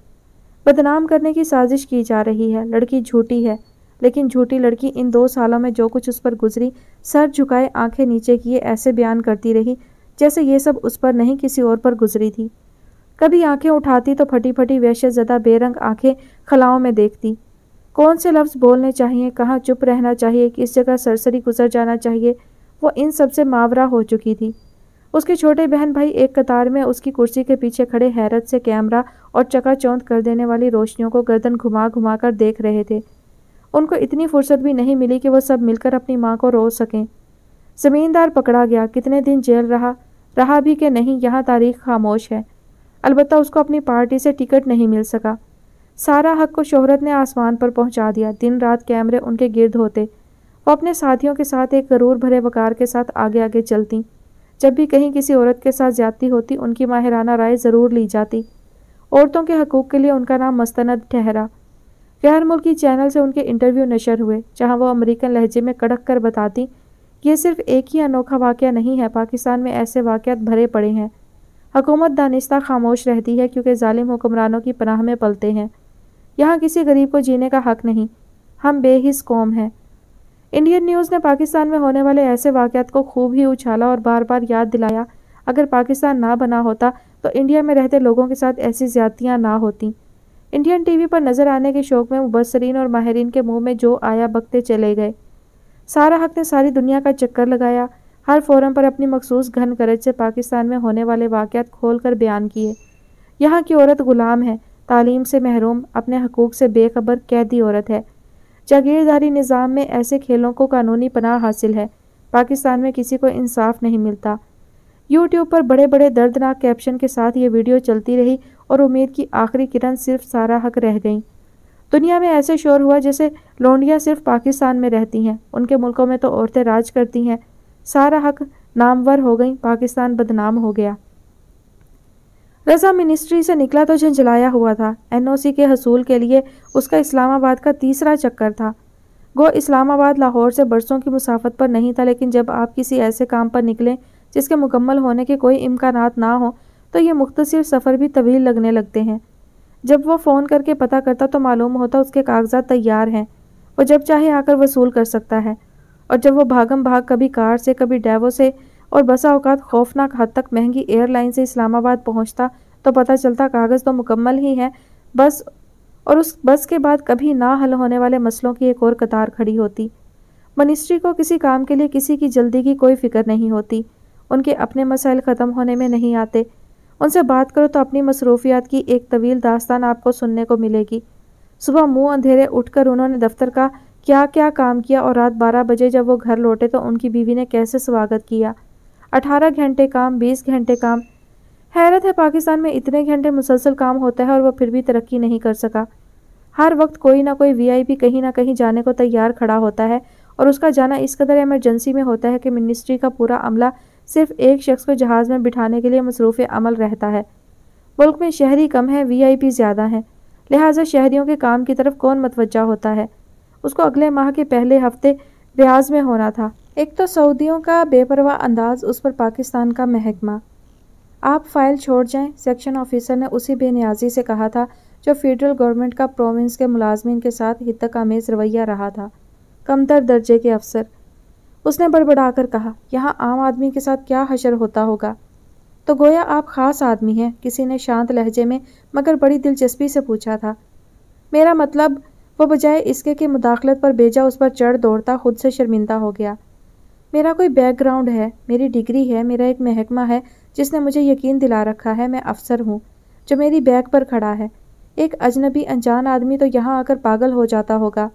بدنام کرنے کی سازش کی جا رہی ہے، لڑکی جھوٹی ہے، لیکن جھوٹی لڑکی ان 2 سالوں میں جو کچھ اس پر گزری، سر جھکائے آنکھیں نیچے کیے ایسے بیان کرتی رہی جیسے یہ سب اس پر نہیں کسی اور پر گزری تھی۔ کبھی آنکھیں اٹھاتی تو پھٹی پھٹی وحشت زدہ بے رنگ آنکھیں خلاؤں میں دیکھتی۔ کون سے لفظ بولنے چاہیے، کہاں چپ رہنا چاہیے، کس جگہ سرسری گزر جانا چاہیے، وہ ان سب سے ماورا ہو چکی تھی۔ اس کے چھوٹے بہن بھائی ایک قطار میں اس کی کرسی کے پیچھے کھڑے حیرت سے کیمرہ اور چکا چوندھ کر دینے والی روشنیوں کو گردن گھما گھما کر دیکھ رہے تھے۔ ان کو اتنی فرصت بھی نہیں ملی کہ وہ سب مل کر اپنی ماں کو رو سکیں۔ زمیندار پکڑا گیا، کتنے دن جیل رہا بھی کہ نہیں، یہاں تاریخ خاموش ہے۔ البتہ اس کو اپنی پارٹی سے ٹکٹ نہیں مل سکا۔ سارا حق کو شہرت نے آسمان پر پہنچا دیا، دن رات کیمرے ان کے گرد ہوتے۔ وہ اپنے ساتھیوں کے ساتھ ایک غرور بھرے وقار کے ساتھ آگے آگے چلتی۔ جب بھی کہیں کسی عورت کے ساتھ زیادتی ہوتی، ان کی ماہرانہ رائے ضرور لی جاتی۔ عورتوں کے حقوق کے لیے ان کا نام مستند ٹھہرا۔ غیر ملکی چینل سے ان کے انٹرویو نشر ہوئے، جہاں وہ امریکن لہجے میں کڑک کر بتاتی، یہ صرف ایک ہی انوکھا واقعہ نہیں ہے، پاکستان میں ایسے واقعات بھرے پڑے ہیں۔ حکومت دانستہ خاموش رہتی ہے کیونکہ ظالم حکمرانوں کی پناہ میں پلتے ہیں۔ یہاں کسی غریب کو جینے کا حق نہیں، ہم بے حس قوم ہیں۔ انڈین نیوز نے پاکستان میں ہونے والے ایسے واقعات کو خوب ہی اچھالا اور بار بار یاد دلایا، اگر پاکستان نہ بنا ہوتا تو انڈیا میں رہتے لوگوں کے ساتھ ایسی زیادتیاں نہ ہوتیں۔ انڈین ٹی وی پر نظر آنے کے شوق میں مبصرین اور ماہرین کے منہ میں جو آیا بکتے چلے گئے۔ سارا حق نے ساری دنیا کا چکر لگایا، ہر فورم پر اپنی مخصوص گھن گرج سے پاکستان میں ہونے والے واقعات کھول کر بیان کیے۔ یہاں کی عورت غلام ہے، تعلیم سے محروم، اپنے حقوق سے بے خبر قیدی عورت ہے۔ جاگیرداری نظام میں ایسے کھیلوں کو قانونی پناہ حاصل ہے۔ پاکستان میں کسی کو انصاف نہیں ملتا۔ یوٹیوب پر بڑے بڑے دردناک کیپشن کے ساتھ یہ ویڈیو چلتی رہی اور امید کی آخری کرن صرف سارا حق رہ گئیں۔ دنیا میں ایسے شور ہوا جیسے لونڈیاں صرف پاکستان میں رہتی ہیں، ان کے ملکوں میں تو عورتیں راج کرتی ہیں۔ سارا حق نامور ہو گئیں، پاکستان بدنام ہو گیا۔ رضا منسٹری سے نکلا تو جھنجھلایا ہوا تھا۔ این او سی کے حصول کے لیے اس کا اسلام آباد کا تیسرا چکر تھا۔ گو اسلام آباد لاہور سے برسوں کی مسافت پر نہیں تھا، لیکن جب آپ کسی ایسے کام پر نکلیں جس کے مکمل ہونے کے کوئی امکانات نہ ہوں تو یہ مختصر سفر بھی طویل لگنے لگتے ہیں۔ جب وہ فون کر کے پتہ کرتا تو معلوم ہوتا اس کے کاغذات تیار ہیں، وہ جب چاہے آ کر وصول کر سکتا ہے۔ اور جب وہ بھاگم بھاگ کبھی کار سے، کبھی ڈیوو سے اور بسا اوقات خوفناک حد تک مہنگی ایئر لائن سے اسلام آباد پہنچتا تو پتہ چلتا کاغذ تو مکمل ہی ہیں بس، اور اس بس کے بعد کبھی نہ حل ہونے والے مسئلوں کی ایک اور قطار کھڑی ہوتی۔ منسٹری کو کسی کام کے لیے کسی کی جلدی کی کوئی فکر نہیں ہوتی، ان کے اپنے مسائل ختم ہونے میں نہیں آتے۔ ان سے بات کرو تو اپنی مصروفیات کی ایک طویل داستان آپ کو سننے کو ملے گی۔ صبح منہ اندھیرے اٹھ کر انہوں نے دفتر کا کیا کیا کام کیا اور رات 12 بجے جب وہ گھر لوٹے تو ان کی بیوی نے کیسے سواگت کیا۔ 18 گھنٹے کام، 20 گھنٹے کام۔ حیرت ہے پاکستان میں اتنے گھنٹے مسلسل کام ہوتا ہے اور وہ پھر بھی ترقی نہیں کر سکا۔ ہر وقت کوئی نہ کوئی VIP کہیں نہ کہیں جانے کو تیار کھڑا ہوتا ہے اور اس کا جانا اس قدر ایمرجنسی میں ہوتا ہے کہ منسٹری کا پورا عملہ صرف ایک شخص کو جہاز میں بٹھانے کے لیے مصروف عمل رہتا ہے۔ ملک میں شہری کم ہیں، VIP زیادہ ہیں، لہٰذا شہریوں کے کام کی طرف کون متوجہ ہوتا ہے؟ اس کو اگلے ماہ کے پہلے ہفتے ریاض میں ہونا تھا۔ ایک تو سعودیوں کا بے پرواہ انداز، اس پر پاکستان کا محکمہ۔ آپ فائل چھوڑ جائیں، سیکشن آفیسر نے اسی بے نیازی سے کہا تھا جو فیڈرل گورنمنٹ کا پروونس کے ملازمین کے ساتھ ہتک آمیز رویہ رہا تھا۔ کمتر درجے کے افسر، اس نے بڑبڑا کر کہا، یہاں عام آدمی کے ساتھ کیا حشر ہوتا ہوگا؟ تو گویا آپ خاص آدمی ہیں، کسی نے شانت لہجے میں مگر بڑی دلچسپی سے پوچھا تھا۔ میرا مطلب، وہ بجائے اس کے کہ مداخلت پر بھیجا اس پر چڑھ دوڑتا خود سے شرمندہ ہو گیا۔ میرا کوئی بیک گراؤنڈ ہے، میری ڈگری ہے، میرا ایک محکمہ ہے جس نے مجھے یقین دلا رکھا ہے میں افسر ہوں جو میری بیک پر کھڑا ہے۔ ایک اجنبی انجان آدمی تو یہاں آ کر پاگل ہو جاتا ہوگا۔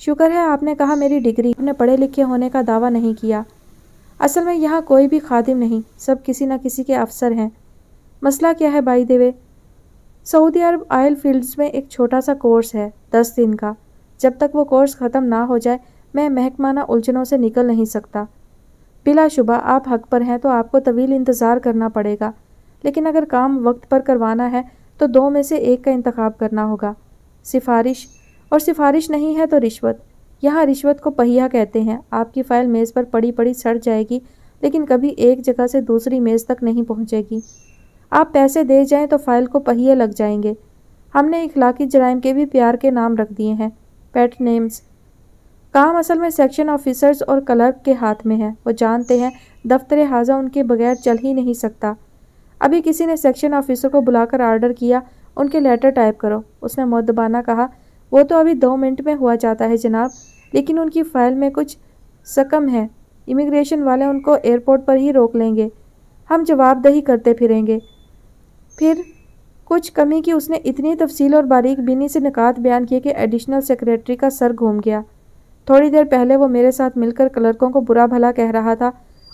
شکر ہے آپ نے کہا میری ڈگری، آپ نے پڑھے لکھے ہونے کا دعویٰ نہیں کیا۔ اصل میں یہاں کوئی بھی خادم نہیں، سب کسی نہ کسی کے افسر ہیں۔ مسئلہ کیا ہے by the way? Saudi Arab oil fields میں ایک چھوٹا سا کورس ہے، 10 دن کا۔ جب تک وہ کورس ختم نہ ہو جائے میں محکمانہ الجھنوں سے نکل نہیں سکتا۔ بلا شبہ آپ حق پر ہیں تو آپ کو طویل انتظار کرنا پڑے گا، لیکن اگر کام وقت پر کروانا ہے تو 2 میں سے ایک کا انتخاب کرنا ہوگا، سفارش، اور سفارش نہیں ہے تو رشوت۔ یہاں رشوت کو پہیہ کہتے ہیں۔ آپ کی فائل میز پر پڑی پڑی سڑ جائے گی لیکن کبھی ایک جگہ سے دوسری میز تک نہیں پہنچے گی۔ آپ پیسے دے جائیں تو فائل کو پہیے لگ جائیں گے۔ ہم نے اخلاقی جرائم کے بھی پیار کے نام رکھ دیے ہیں، پیٹ نیمز۔ کام اصل میں سیکشن آفیسرز اور کلرک کے ہاتھ میں ہے۔ وہ جانتے ہیں دفتر حاضہ ان کے بغیر چل ہی نہیں سکتا۔ ابھی کسی نے سیکشن آفیسر کو بلا کر آرڈر کیا، ان کے لیٹر ٹائپ کرو۔ اس نے مؤدبانہ کہا، وہ تو ابھی 2 منٹ میں ہوا جاتا ہے جناب، لیکن ان کی فائل میں کچھ سکم ہے، امیگریشن والے ان کو ایئرپورٹ پر ہی روک لیں گے، ہم جواب دہی کرتے پھریں گے۔ پھر کچھ کمی کی اس نے اتنی تفصیل اور باریک بینی سے نکات بیان کیے کہ ایڈیشنل سیکریٹری کا سر گھوم گیا۔ تھوڑی دیر پہلے وہ میرے ساتھ مل کر کلرکوں کو برا بھلا کہہ رہا تھا،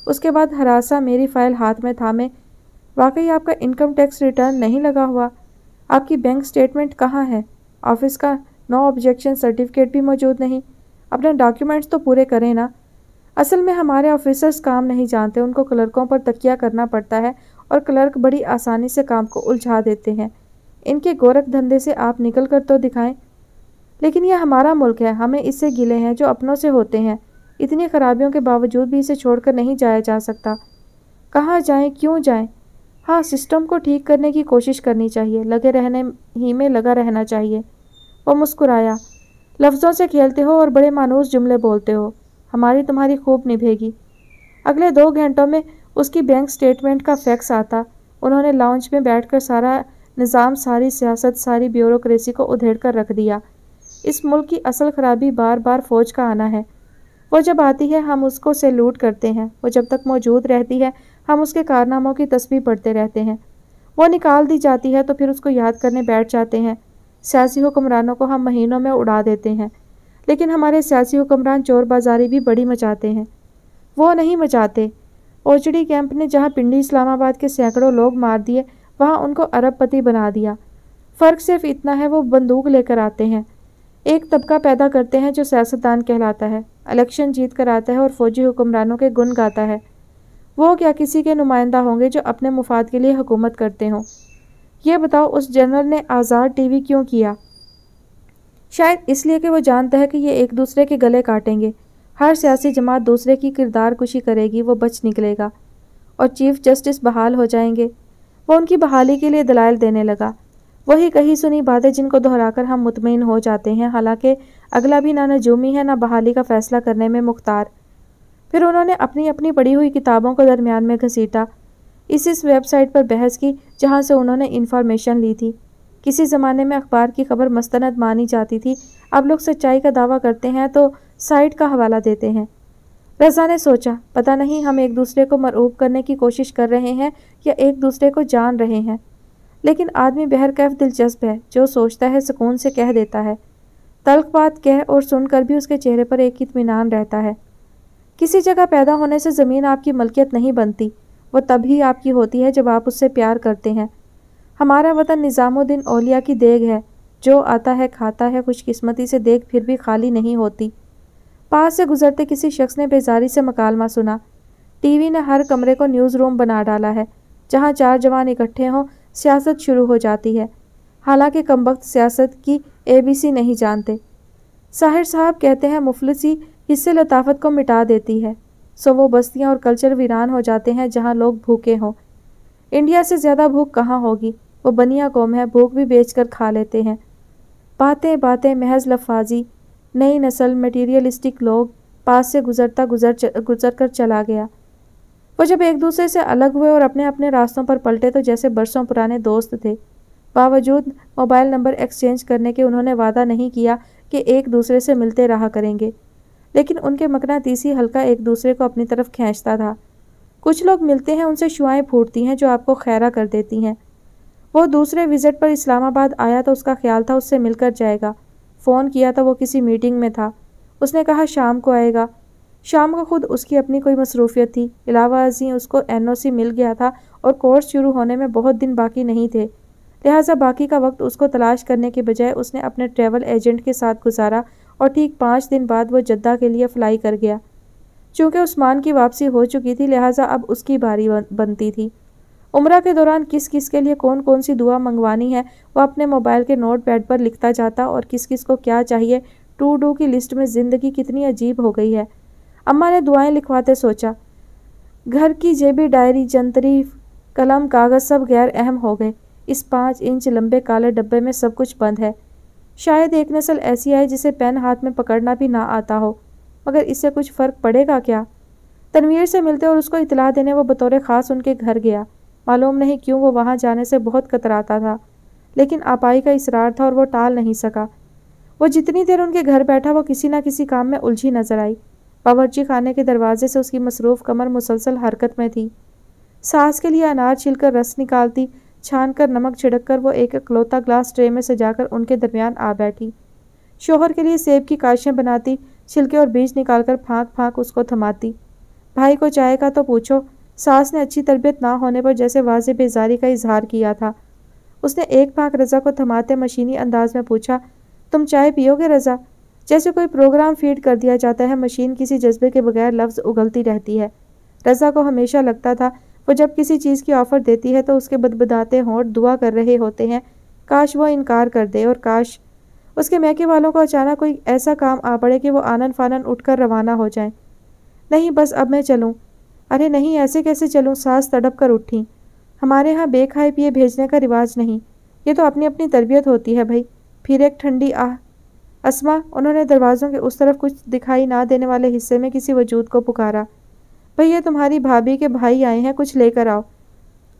اس کے بعد ہراساں میری فائل ہاتھ میں تھامے، واقعی آپ کا انکم ٹیکس ریٹرن نہیں لگا ہوا؟ آپ کی بینک سٹیٹمنٹ کہاں ہے؟ آفس کا نو آبجیکشن سرٹیفکیٹ بھی موجود نہیں۔ اپنے ڈاکیومنٹس تو پورے کریں نا۔ اصل میں ہمارے آفیسرز کام نہیں جانتے، ان کو کلرکوں پر تکیہ کرنا پڑتا ہے اور کلرک بڑی آسانی سے کام کو الجھا دیتے ہیں۔ ان کے گورکھ دھندے سے آپ نکل کر تو دکھائیں۔ لیکن یہ ہمارا ملک ہے، ہمیں اس سے گلے ہیں جو اپنوں سے ہوتے ہیں۔ اتنی خرابیوں کے باوجود بھی اسے چھوڑ کر نہیں جایا جا سکتا۔ کہاں جائیں، کیوں جائیں؟ ہاں، سسٹم کو ٹھیک کرنے کی کوشش کرنی چاہیے، لگے رہنے ہی میں لگا رہنا چاہیے۔ وہ مسکرایا، لفظوں سے کھیلتے ہو اور بڑے مانوس جملے بولتے ہو، ہماری تمہاری خوب نبھے گی۔ اگلے 2 گھنٹوں میں اس کی بینک سٹیٹمنٹ کا فیکس آتا۔ انہوں نے لاؤنج میں بیٹھ کر سارا نظام، ساری سیاست، ساری بیوروکریسی کو ادھیڑ کر رکھ دیا۔ اس ملک کی اصل خرابی بار بار فوج کا آنا ہے۔ وہ جب آتی ہے ہم اس کو سیلوٹ کرتے ہیں، وہ جب تک موجود رہتی ہے ہم اس کے کارناموں کی تسبیح پڑھتے رہتے ہیں، وہ نکال دی جاتی ہے تو پھر اس کو یاد کرنے بیٹھ جاتے ہیں۔ سیاسی حکمرانوں کو ہم مہینوں میں اڑا دیتے ہیں، لیکن ہمارے سیاسی حکمران چور بازاری بھی بڑی مچاتے ہیں۔ وہ نہیں مچاتے۔ اوچڑی کیمپ نے جہاں پنڈی اسلام آباد کے سینکڑوں لوگ مار دیے، وہاں ان کو ارب پتی بنا دیا۔ فرق صرف اتنا ہے وہ بندوق لے کر آتے ہیں، ایک طبقہ پیدا کرتے ہیں جو سیاستدان کہلاتا ہے، الیکشن جیت کر آتا ہے اور فوجی حکمرانوں کے گن گاتا ہے۔ وہ کیا کسی کے نمائندہ ہوں گے جو اپنے مفاد کے لیے حکومت کرتے ہوں؟ یہ بتاؤ اس جنرل نے آزاد TV کیوں کیا؟ شاید اس لیے کہ وہ جانتا ہے کہ یہ ایک دوسرے کے گلے کاٹیں گے۔ ہر سیاسی جماعت دوسرے کی کردار کشی کرے گی، وہ بچ نکلے گا، اور چیف جسٹس بحال ہو جائیں گے۔ وہ ان کی بحالی کے لیے دلائل دینے لگا، وہی کہی سنی باتیں جن کو دہرا کر ہم مطمئن ہو جاتے ہیں، حالانکہ اگلا بھی نہ نجومی ہے نہ بحالی کا فیصلہ کرنے میں مختار۔ پھر انہوں نے اپنی اپنی پڑھی ہوئی کتابوں کو درمیان میں گھسیٹا، اس ویب سائٹ پر بحث کی جہاں سے انہوں نے انفارمیشن لی تھی۔ کسی زمانے میں اخبار کی خبر مستند مانی جاتی تھی، اب لوگ سچائی کا دعویٰ کرتے ہیں تو سائٹ کا حوالہ دیتے ہیں۔ رضا نے سوچا، پتہ نہیں ہم ایک دوسرے کو مرعوب کرنے کی کوشش کر رہے ہیں یا ایک دوسرے کو جان رہے ہیں، لیکن آدمی بہرکیف دلچسپ ہے، جو سوچتا ہے سکون سے کہہ دیتا ہے۔ تلخ بات کہہ اور سن کر بھی اس کے چہرے پر ایک اطمینان رہتا ہے۔ کسی جگہ پیدا ہونے سے زمین آپ کی ملکیت نہیں بنتی، وہ تب ہی آپ کی ہوتی ہے جب آپ اس سے پیار کرتے ہیں۔ ہمارا وطن نظام الدین اولیاء کی دیگ ہے، جو آتا ہے کھاتا ہے، خوش قسمتی سے دیگ پھر بھی خالی نہیں ہوتی۔ پاس سے گزرتے کسی شخص نے بیزاری سے مکالمہ سنا، ٹی وی نے ہر کمرے کو نیوز روم بنا ڈالا ہے، جہاں 4 جوان اکٹھے ہوں سیاست شروع ہو جاتی ہے، حالانکہ کمبخت سیاست کی ABC نہیں جانتے۔ ساحر صاحب کہتے ہیں مفلسی حصے لطافت کو مٹا دیتی ہے، سو وہ بستیاں اور کلچر ویران ہو جاتے ہیں جہاں لوگ بھوکے ہوں۔ انڈیا سے زیادہ بھوک کہاں ہوگی، وہ بنیا قوم ہے، بھوک بھی بیچ کر کھا لیتے ہیں۔ باتیں باتیں محض لفاظی، نئی نسل میٹیریلسٹک لوگ، پاس سے گزر کر چلا گیا۔ وہ جب ایک دوسرے سے الگ ہوئے اور اپنے اپنے راستوں پر پلٹے تو جیسے برسوں پرانے دوست تھے۔ باوجود موبائل نمبر ایکسچینج کرنے کے انہوں نے وعدہ نہیں کیا کہ ایک دوسرے سے ملتے رہا کریں گے، لیکن ان کے مقناطیسی حلقہ ایک دوسرے کو اپنی طرف کھینچتا تھا۔ کچھ لوگ ملتے ہیں، ان سے شعائیں پھوٹتی ہیں جو آپ کو خیرہ کر دیتی ہیں۔ وہ دوسرے وزٹ پر اسلام آباد آیا تو اس کا خیال تھا اس سے مل کر جائے گا، فون کیا تو وہ کسی میٹنگ میں تھا، اس نے کہا شام کو آئے گا۔ شام کو خود اس کی اپنی کوئی مصروفیت تھی، علاوہ ازیں اس کو NOC مل گیا تھا اور کورس شروع ہونے میں بہت دن باقی نہیں تھے، لہٰذا باقی کا وقت اس کو تلاش کرنے کے بجائے اس نے اپنے ٹریول ایجنٹ کے ساتھ گزارا اور ٹھیک 5 دن بعد وہ جدہ کے لیے فلائی کر گیا۔ چونکہ عثمان کی واپسی ہو چکی تھی لہٰذا اب اس کی باری بنتی تھی۔ عمرہ کے دوران کس کس کے لیے کون کون سی دعا منگوانی ہے وہ اپنے موبائل کے نوٹ پیڈ پر لکھتا جاتا اور کس کس کو کیا چاہیے، ٹو ڈو کی لسٹ میں زندگی کتنی عجیب ہو گئی ہے۔ اماں نے دعائیں لکھواتے سوچا، گھر کی جیبی ڈائری جنتری قلم کاغذ سب غیر اہم ہو گئے، اس 5 انچ لمبے کالے ڈبے میں سب کچھ بند ہے۔ شاید ایک نسل ایسی آئے جسے پین ہاتھ میں پکڑنا بھی نہ آتا ہو، مگر اس سے کچھ فرق پڑے گا کیا؟ تنویر سے ملتے اور اس کو اطلاع دینے وہ بطور خاص ان کے گھر گیا۔ معلوم نہیں کیوں وہ وہاں جانے سے بہت کتراتا تھا، لیکن آپائی کا اصرار تھا اور وہ ٹال نہیں سکا۔ وہ جتنی دیر ان کے گھر بیٹھا وہ کسی نہ کسی کام میں الجھی نظر آئی۔ باورچی خانے کے دروازے سے اس کی مصروف کمر مسلسل حرکت میں تھی۔ ساس کے لیے انار چھیل کر رس نکالتی، چھان کر نمک چھڑک کر وہ ایک اکلوتا گلاس ٹرے میں سجا کر ان کے درمیان آ بیٹھی۔ شوہر کے لیے سیب کی کاشیں بناتی، چھلکے اور بیج نکال کر پھانک پھانک اس کو تھماتی۔ بھائی کو چائے کا تو پوچھو، ساس نے اچھی تربیت نہ ہونے پر جیسے واضح بیزاری کا اظہار کیا تھا۔ اس نے ایک پھانک رضا کو تھماتے مشینی انداز میں پوچھا، تم چائے پیو گے رضا؟ جیسے کوئی پروگرام فیڈ کر دیا جاتا ہے، مشین کسی جذبے کے بغیر لفظ اگلتی رہتی ہے۔ رضا کو ہمیشہ لگتا تھا وہ جب کسی چیز کی آفر دیتی ہے تو اس کے بدبداتے ہونٹ دعا کر رہے ہوتے ہیں کاش وہ انکار کر دے، اور کاش اس کے میکے والوں کو اچانک کوئی ایسا کام آ پڑے کہ وہ آنن فانن اٹھ کر روانہ ہو جائیں۔ نہیں بس اب میں چلوں۔ ارے نہیں، ایسے کیسے چلوں؟ ساس تڑپ کر اٹھیں۔ ہمارے ہاں بے کھائے پیے بھیجنے کا رواج نہیں، یہ تو اپنی اپنی تربیت ہوتی ہے بھائی۔ پھر ایک ٹھنڈی اسما، انہوں نے دروازوں کے اس طرف کچھ دکھائی نہ دینے والے حصے میں کسی وجود کو پکارا، بھئی یہ تمہاری بھابھی کے بھائی آئے ہیں، کچھ لے کر آؤ۔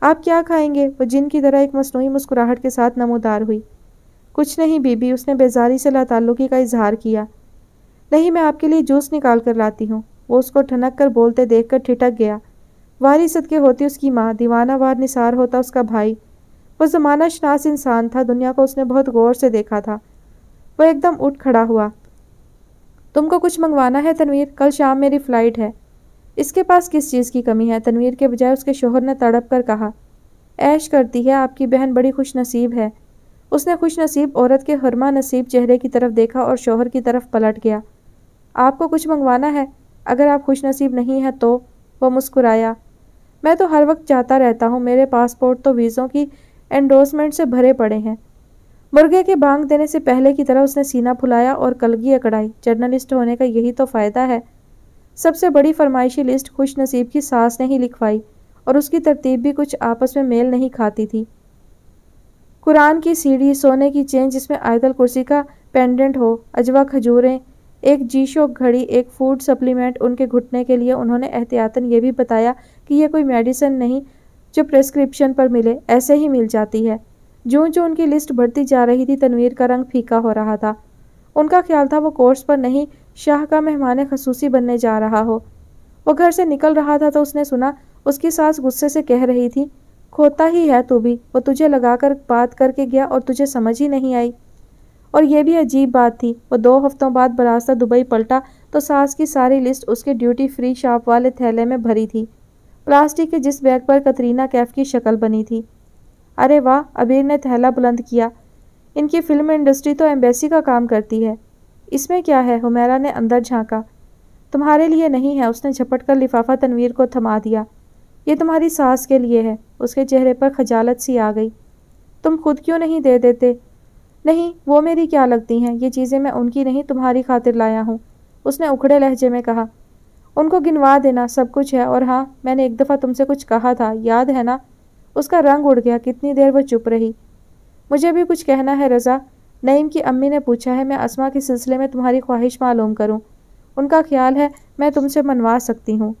آپ کیا کھائیں گے؟ وہ جن کی طرح ایک مصنوعی مسکراہٹ کے ساتھ نمودار ہوئی۔ کچھ نہیں بی بی، اس نے بیزاری سے لاتعلقی کا اظہار کیا۔ نہیں، میں آپ کے لیے جوس نکال کر لاتی ہوں۔ وہ اس کو ٹھنک کر بولتے دیکھ کر ٹھٹک گیا۔ واری صدقے ہوتی اس کی ماں، دیوانہ وار نثار ہوتا اس کا بھائی۔ وہ زمانہ شناس انسان تھا، دنیا کو اس نے بہت غور سے دیکھا تھا۔ وہ ایک دم اٹھ کھڑا ہوا۔ تم کو کچھ منگوانا ہے تنویر؟ کل شام میری فلائٹ ہے۔ اس کے پاس کس چیز کی کمی ہے؟ تنویر کے بجائے اس کے شوہر نے تڑپ کر کہا۔ عیش کرتی ہے، آپ کی بہن بڑی خوش نصیب ہے۔ اس نے خوش نصیب عورت کے حرمہ نصیب چہرے کی طرف دیکھا اور شوہر کی طرف پلٹ گیا۔ آپ کو کچھ منگوانا ہے؟ اگر آپ خوش نصیب نہیں ہیں تو؟ وہ مسکرایا۔ میں تو ہر وقت جاتا رہتا ہوں، میرے پاسپورٹ تو ویزوں کی انڈورسمنٹ سے بھرے پڑے ہیں۔ مرغے کے بانگ دینے سے پہلے کی طرح اس نے سینہ پھلایا اور کلگی اکڑائی۔ جرنلسٹ ہونے کا یہی تو فائدہ ہے۔ سب سے بڑی فرمائشی لسٹ خوش نصیب کی ساس نے ہی لکھوائی، اور اس کی ترتیب بھی کچھ آپس میں میل نہیں کھاتی تھی۔ قرآن کی سیڑھی، سونے کی چین جس میں آیت الکرسی کا پینڈنٹ ہو، اجوا کھجوریں، ایک G-Shock گھڑی، ایک فوڈ سپلیمنٹ ان کے گھٹنے کے لیے۔ انہوں نے احتیاطاً یہ بھی بتایا کہ یہ کوئی میڈیسن نہیں جو پرسکرپشن پر ملے، ایسے ہی مل جاتی ہے۔ جوں ان کی لسٹ بڑھتی جا رہی تھی تنویر کا رنگ پھیکا ہو رہا تھا۔ ان کا خیال تھا وہ کورس پر نہیں، شاہ کا مہمان خصوصی بننے جا رہا ہو۔ وہ گھر سے نکل رہا تھا تو اس نے سنا اس کی ساس غصے سے کہہ رہی تھی، کھوتا ہی ہے تو بھی، وہ تجھے لگا کر بات کر کے گیا اور تجھے سمجھ ہی نہیں آئی۔ اور یہ بھی عجیب بات تھی، وہ 2 ہفتوں بعد براستہ دبئی پلٹا تو ساس کی ساری لسٹ اس کے ڈیوٹی فری شاپ والے تھیلے میں بھری تھی، پلاسٹک کے جس بیگ پر کترینہ کیف کی شکل بنی تھی۔ ارے واہ، عبیر نے تھیلا بلند کیا، ان کی فلم انڈسٹری تو ایمبیسی کا کام کرتی ہے۔ اس میں کیا ہے؟ حمیرہ نے اندر جھانکا۔ تمہارے لیے نہیں ہے، اس نے جھپٹ کر لفافہ تنویر کو تھما دیا۔ یہ تمہاری ساس کے لیے ہے۔ اس کے چہرے پر خجالت سی آ گئی۔ تم خود کیوں نہیں دے دیتے؟ نہیں، وہ میری کیا لگتی ہیں، یہ چیزیں میں ان کی نہیں تمہاری خاطر لایا ہوں، اس نے اکھڑے لہجے میں کہا۔ ان کو گنوا دینا، سب کچھ ہے، اور ہاں، میں نے ایک دفعہ تم سے کچھ کہا تھا، یاد ہے نا؟ اس کا رنگ اڑ گیا، کتنی دیر وہ چپ رہی۔ مجھے بھی کچھ کہنا ہے رضا، نعیم کی امی نے پوچھا ہے میں اسما کے سلسلے میں تمہاری خواہش معلوم کروں، ان کا خیال ہے میں تم سے منوا سکتی ہوں۔